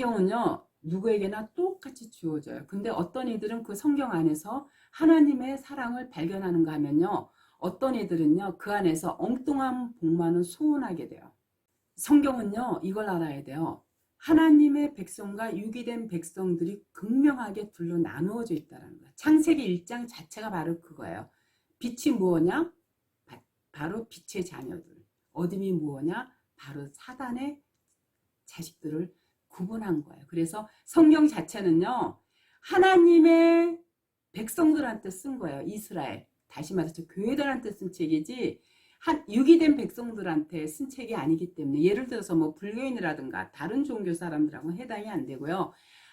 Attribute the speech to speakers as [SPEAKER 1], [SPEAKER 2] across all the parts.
[SPEAKER 1] 성경은요, 누구에게나 똑같이 주어져요. 근데 어떤 이들은 그 성경 안에서 하나님의 사랑을 발견하는가 하면요, 어떤 이들은요, 그 안에서 엉뚱한 복만을 소원하게 돼요. 성경은요, 이걸 알아야 돼요. 하나님의 백성과 유기된 백성들이 극명하게 둘로 나누어져 있다는 거예요. 창세기 1장 자체가 바로 그거예요. 빛이 무엇냐? 바로 빛의 자녀들. 어둠이 무엇냐? 바로 사단의 자식들을 구분한 거예요. 그래서 성경 자체는요, 하나님의 백성들한테 쓴 거예요. 이스라엘. 다시 말해서 교회들한테 쓴 책이지 유기된 백성들한테 쓴 책이 아니기 때문에, 예를 들어서 뭐 불교인이라든가 다른 종교 사람들하고는 해당이 안 되고요.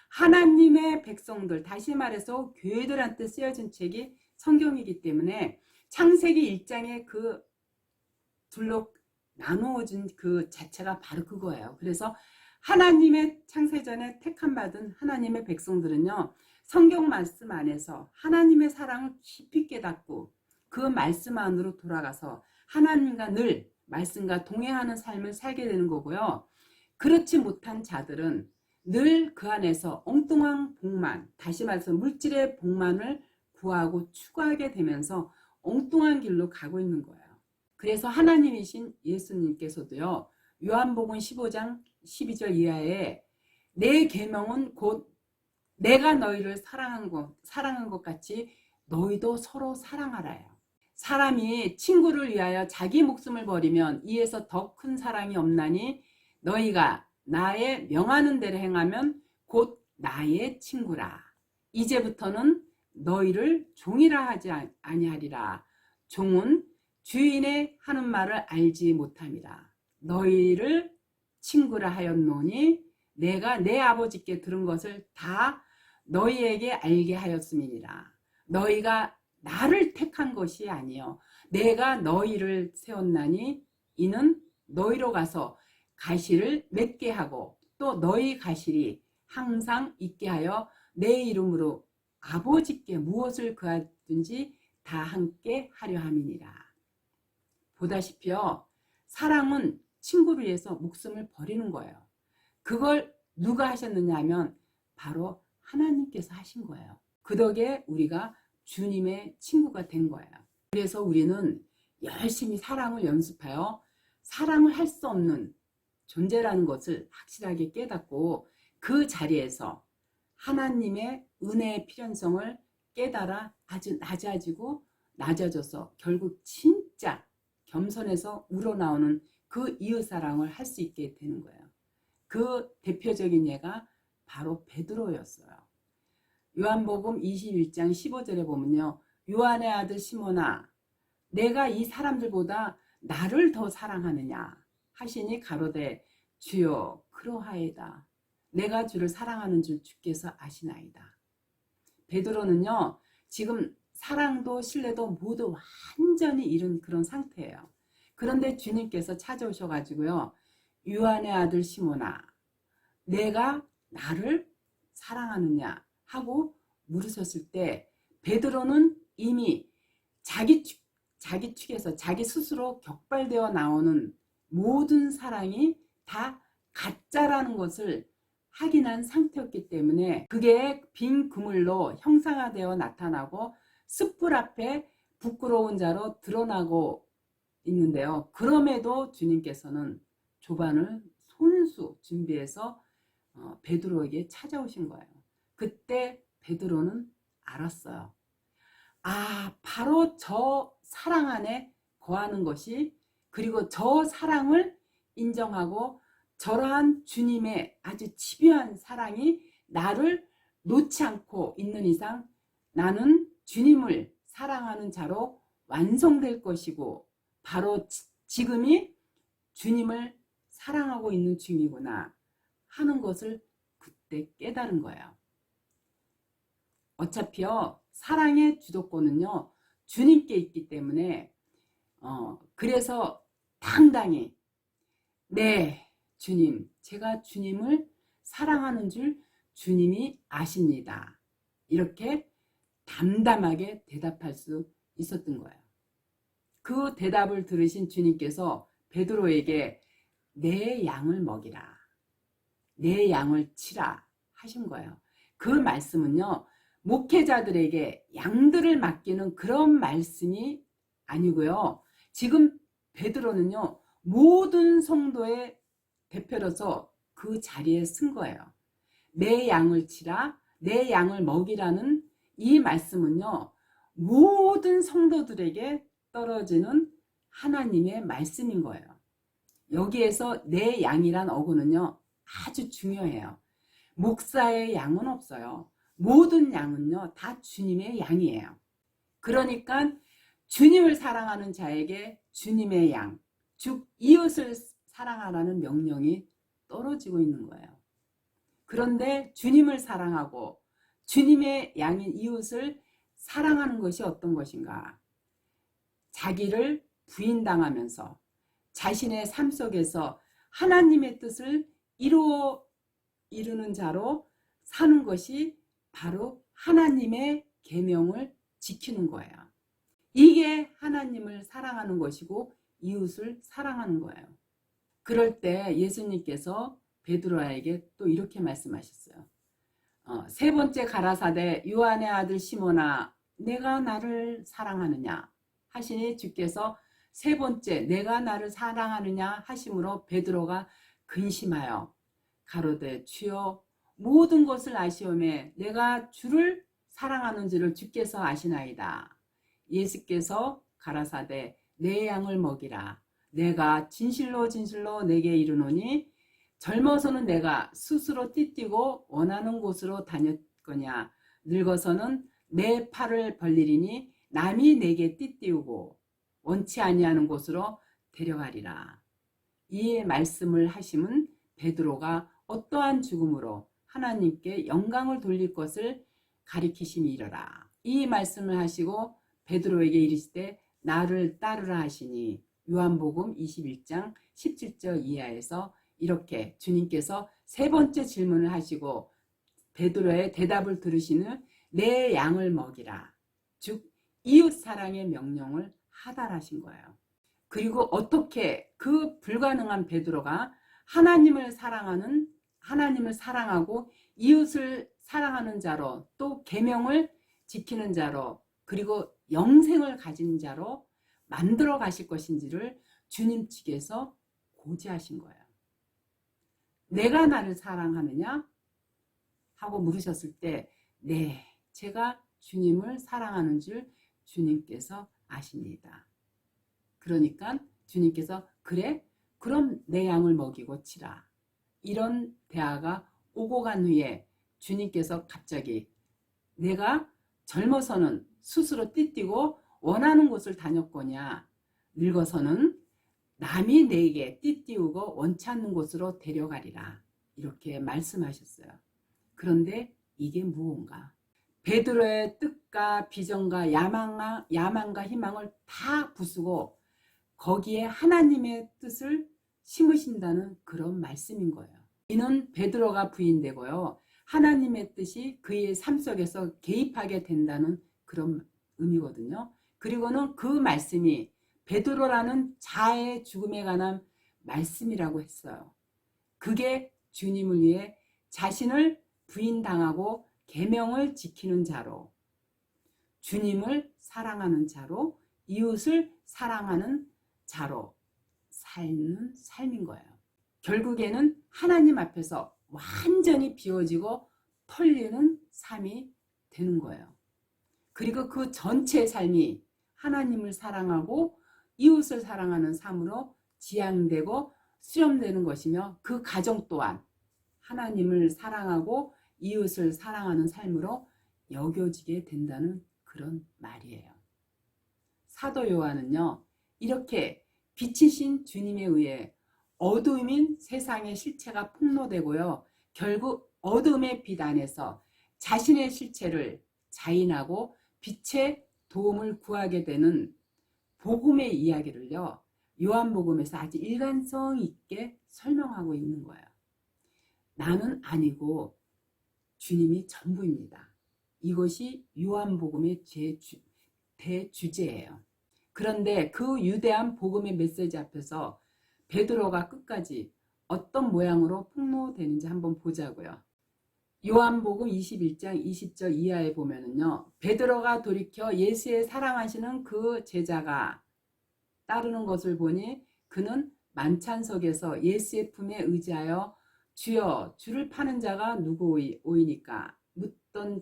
[SPEAKER 1] 하나님의 백성들, 다시 말해서 교회들한테 쓰여진 책이 성경이기 때문에 창세기 1장에 그 둘로 나누어진 그 자체가 바로 그거예요. 그래서 하나님의 창세전에 택함 받은 하나님의 백성들은요, 성경 말씀 안에서 하나님의 사랑을 깊이 깨닫고 그 말씀 안으로 돌아가서 하나님과 늘 말씀과 동행하는 삶을 살게 되는 거고요. 그렇지 못한 자들은 늘 그 안에서 엉뚱한 복만, 다시 말해서 물질의 복만을 구하고 추구하게 되면서 엉뚱한 길로 가고 있는 거예요. 그래서 하나님이신 예수님께서도요, 요한복음 15장 12절 이하에 내 계명은 곧 내가 너희를 사랑한 것 같이 너희도 서로 사랑하라요. 사람이 친구를 위하여 자기 목숨을 버리면 이에서 더 큰 사랑이 없나니 너희가 나의 명하는 대로 행하면 곧 나의 친구라. 이제부터는 너희를 종이라 하지 아니하리라. 종은 주인의 하는 말을 알지 못함이라. 너희를 친구라 하였노니 내가 내 아버지께 들은 것을 다 너희에게 알게 하였음이니라. 너희가 나를 택한 것이 아니요 내가 너희를 세웠나니 이는 너희로 가서 가시를 맺게 하고 또 너희 가시리 항상 있게 하여 내 이름으로 아버지께 무엇을 구하든지 다 함께 하려 함이니라. 보다시피요, 사랑은 친구를 위해서 목숨을 버리는 거예요. 그걸 누가 하셨느냐 하면 바로 하나님께서 하신 거예요. 그 덕에 우리가 주님의 친구가 된 거예요. 그래서 우리는 열심히 사랑을 연습하여 사랑을 할 수 없는 존재라는 것을 확실하게 깨닫고 그 자리에서 하나님의 은혜의 필연성을 깨달아 아주 낮아져서 결국 진짜 겸손해서 우러나오는 그 이웃사랑을 할 수 있게 되는 거예요. 그 대표적인 예가 바로 베드로였어요. 요한복음 21장 15절에 보면요, 요한의 아들 시몬아, 내가 이 사람들보다 나를 더 사랑하느냐 하시니 가로되 주여 그러하이다. 내가 주를 사랑하는 줄 주께서 아시나이다. 베드로는요, 지금 사랑도 신뢰도 모두 완전히 잃은 그런 상태예요. 그런데 주님께서 찾아오셔가지고요, 요한의 아들 시몬아, 내가 나를 사랑하느냐 하고 물으셨을 때 베드로는 이미 자기 축에서 자기 스스로 격발되어 나오는 모든 사랑이 다 가짜라는 것을 확인한 상태였기 때문에 그게 빈 그물로 형상화되어 나타나고 숯불 앞에 부끄러운 자로 드러나고 있는데요. 그럼에도 주님께서는 조반을 손수 준비해서 베드로에게 찾아오신 거예요. 그때 베드로는 알았어요. 아, 바로 저 사랑 안에 거하는 것이, 그리고 저 사랑을 인정하고 저러한 주님의 아주 집요한 사랑이 나를 놓지 않고 있는 이상 나는 주님을 사랑하는 자로 완성될 것이고 바로 지금이 주님을 사랑하고 있는 중이구나 하는 것을 그때 깨달은 거예요. 어차피요, 사랑의 주도권은요 주님께 있기 때문에 그래서 당당히 네 주님, 제가 주님을 사랑하는 줄 주님이 아십니다. 이렇게 담담하게 대답할 수 있었던 거예요. 그 대답을 들으신 주님께서 베드로에게 내 양을 먹이라. 내 양을 치라 하신 거예요. 그 말씀은요, 목회자들에게 양들을 맡기는 그런 말씀이 아니고요. 지금 베드로는요, 모든 성도의 대표로서 그 자리에 쓴 거예요. 내 양을 치라, 내 양을 먹이라는 이 말씀은요, 모든 성도들에게 떨어지는 하나님의 말씀인 거예요. 여기에서 내 양이란 어구는요, 아주 중요해요. 목사의 양은 없어요. 모든 양은요, 다 주님의 양이에요. 그러니까 주님을 사랑하는 자에게 주님의 양, 즉 이웃을 사랑하라는 명령이 떨어지고 있는 거예요. 그런데 주님을 사랑하고 주님의 양인 이웃을 사랑하는 것이 어떤 것인가? 자기를 부인당하면서 자신의 삶 속에서 하나님의 뜻을 이루는 자로 사는 것이 바로 하나님의 계명을 지키는 거예요. 이게 하나님을 사랑하는 것이고 이웃을 사랑하는 거예요. 그럴 때 예수님께서 베드로에게 또 이렇게 말씀하셨어요. 세 번째 가라사대 요한의 아들 시몬아, 내가 나를 사랑하느냐 하시니 주께서 세 번째 내가 나를 사랑하느냐 하심으로 베드로가 근심하여 가로되 주여 모든 것을 아시오매 내가 주를 사랑하는 줄을 주께서 아시나이다. 예수께서 가라사대 내 양을 먹이라. 내가 진실로 진실로 내게 이르노니 젊어서는 내가 스스로 띠뛰고 원하는 곳으로 다녔거냐 늙어서는 내 팔을 벌리리니 남이 내게 띠띠우고 원치 아니하는 곳으로 데려가리라. 이 말씀을 하심은 베드로가 어떠한 죽음으로 하나님께 영광을 돌릴 것을 가리키심이로라. 이 말씀을 하시고 베드로에게 이르시되 나를 따르라 하시니 요한복음 21장 17절 이하에서 이렇게 주님께서 세 번째 질문을 하시고 베드로의 대답을 들으시는 내 양을 먹이라. 즉 이웃 사랑의 명령을 하달하신 거예요. 그리고 어떻게 그 불가능한 베드로가 하나님을 사랑하고 이웃을 사랑하는 자로 또 계명을 지키는 자로 그리고 영생을 가진 자로 만들어 가실 것인지를 주님 측에서 고지하신 거예요. 내가 나를 사랑하느냐? 하고 물으셨을 때 네, 제가 주님을 사랑하는 줄 주님께서 아십니다. 그러니까 주님께서 그래? 그럼 내 양을 먹이고 치라. 이런 대화가 오고 간 후에 주님께서 갑자기 내가 젊어서는 스스로 띠뛰고 원하는 곳을 다녔거냐 늙어서는 남이 내게 띠띠우고 원치 않는 곳으로 데려가리라. 이렇게 말씀하셨어요. 그런데 이게 무언가? 베드로의 뜻과 비전과 야망과 희망을 다 부수고 거기에 하나님의 뜻을 심으신다는 그런 말씀인 거예요. 이는 베드로가 부인되고요. 하나님의 뜻이 그의 삶 속에서 개입하게 된다는 그런 의미거든요. 그리고는 그 말씀이 베드로라는 자의 죽음에 관한 말씀이라고 했어요. 그게 주님을 위해 자신을 부인당하고 계명을 지키는 자로 주님을 사랑하는 자로 이웃을 사랑하는 자로 사는 삶인 거예요. 결국에는 하나님 앞에서 완전히 비워지고 털리는 삶이 되는 거예요. 그리고 그 전체 삶이 하나님을 사랑하고 이웃을 사랑하는 삶으로 지향되고 수렴되는 것이며 그 가정 또한 하나님을 사랑하고 이웃을 사랑하는 삶으로 여겨지게 된다는 그런 말이에요. 사도 요한은요, 이렇게 빛이신 주님에 의해 어두움인 세상의 실체가 폭로되고요, 결국 어둠의 빛 안에서 자신의 실체를 자인하고 빛의 도움을 구하게 되는 복음의 이야기를요, 요한복음에서 아주 일관성 있게 설명하고 있는 거예요. 나는 아니고 주님이 전부입니다. 이것이 요한복음의 대주제예요. 그런데 그 유대한 복음의 메시지 앞에서 베드로가 끝까지 어떤 모양으로 폭로되는지 한번 보자고요. 요한복음 21장 20절 이하에 보면은요. 베드로가 돌이켜 예수의 사랑하시는 그 제자가 따르는 것을 보니 그는 만찬석에서 예수의 품에 의지하여 주여 주를 파는 자가 누구오이니까 묻던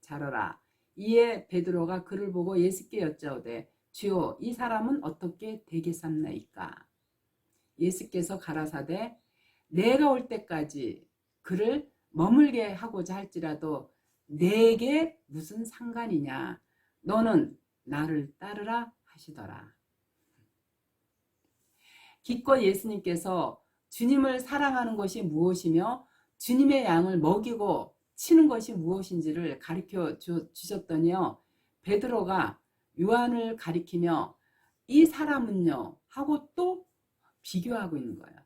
[SPEAKER 1] 자러라. 이에 베드로가 그를 보고 예수께 여짜오되 주여 이 사람은 어떻게 되겠삼나이까. 예수께서 가라사대 내가 올 때까지 그를 머물게 하고자 할지라도 내게 무슨 상관이냐. 너는 나를 따르라 하시더라. 기껏 예수님께서 주님을 사랑하는 것이 무엇이며 주님의 양을 먹이고 치는 것이 무엇인지를 가르쳐 주셨더니요. 베드로가 요한을 가리키며 이 사람은요 하고 또 비교하고 있는 거예요.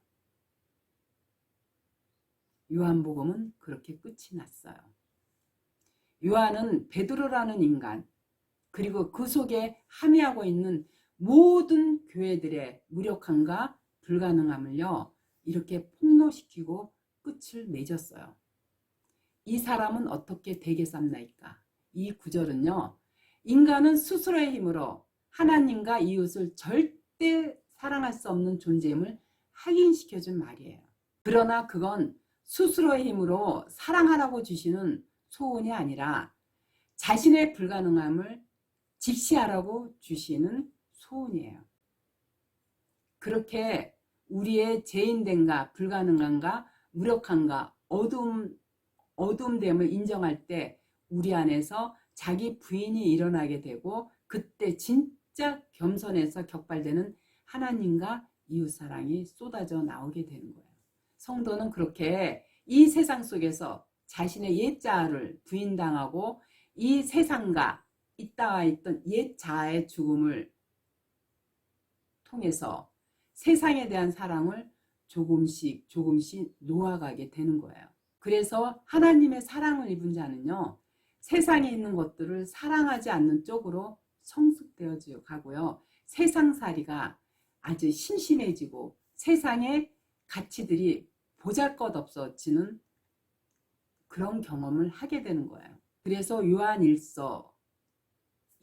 [SPEAKER 1] 요한복음은 그렇게 끝이 났어요. 요한은 베드로라는 인간 그리고 그 속에 함의하고 있는 모든 교회들의 무력함과 불가능함을요 이렇게 폭로시키고 끝을 맺었어요. 이 사람은 어떻게 되겠삼나이까. 이 구절은요 인간은 스스로의 힘으로 하나님과 이웃을 절대 사랑할 수 없는 존재임을 확인시켜준 말이에요. 그러나 그건 스스로의 힘으로 사랑하라고 주시는 소원이 아니라 자신의 불가능함을 직시하라고 주시는 소원이에요. 그렇게 우리의 죄인됨과 불가능함과 무력함과 어두움됨을 인정할 때 우리 안에서 자기 부인이 일어나게 되고 그때 진짜 겸손해서 격발되는 하나님과 이웃사랑이 쏟아져 나오게 되는 거예요. 성도는 그렇게 이 세상 속에서 자신의 옛 자아를 부인당하고 이 세상과 있다가 있던 옛 자아의 죽음을 통해서 세상에 대한 사랑을 조금씩 놓아가게 되는 거예요. 그래서 하나님의 사랑을 입은 자는요. 세상에 있는 것들을 사랑하지 않는 쪽으로 성숙되어 가고요. 세상살이가 아주 심심해지고 세상의 가치들이 보잘것없어지는 그런 경험을 하게 되는 거예요. 그래서 요한일서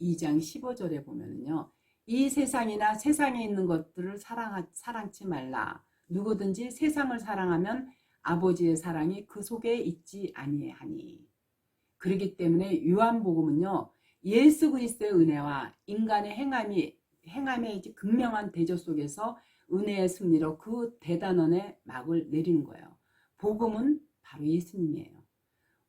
[SPEAKER 1] 2장 15절에 보면은요. 이 세상이나 세상에 있는 것들을 사랑치 말라. 누구든지 세상을 사랑하면 아버지의 사랑이 그 속에 있지 아니하니. 그렇기 때문에 요한복음은요. 예수 그리스도의 은혜와 인간의 행함의 극명한 대조 속에서 은혜의 승리로 그 대단원의 막을 내리는 거예요. 복음은 바로 예수님이에요.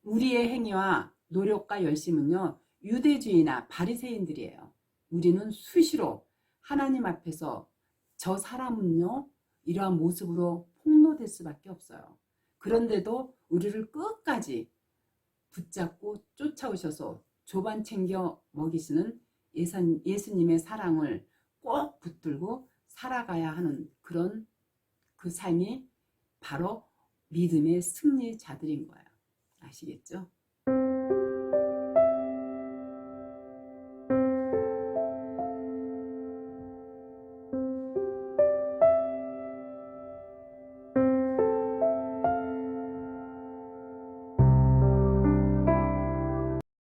[SPEAKER 1] 우리의 행위와 노력과 열심은요. 유대주의나 바리새인들이에요. 우리는 수시로 하나님 앞에서 저 사람은요. 이러한 모습으로 폭로될 수밖에 없어요. 그런데도 우리를 끝까지 붙잡고 쫓아오셔서 조반 챙겨 먹이시는 예수님의 사랑을 꼭 붙들고 살아가야 하는 그런 그 삶이 바로 믿음의 승리자들인 거예요. 아시겠죠?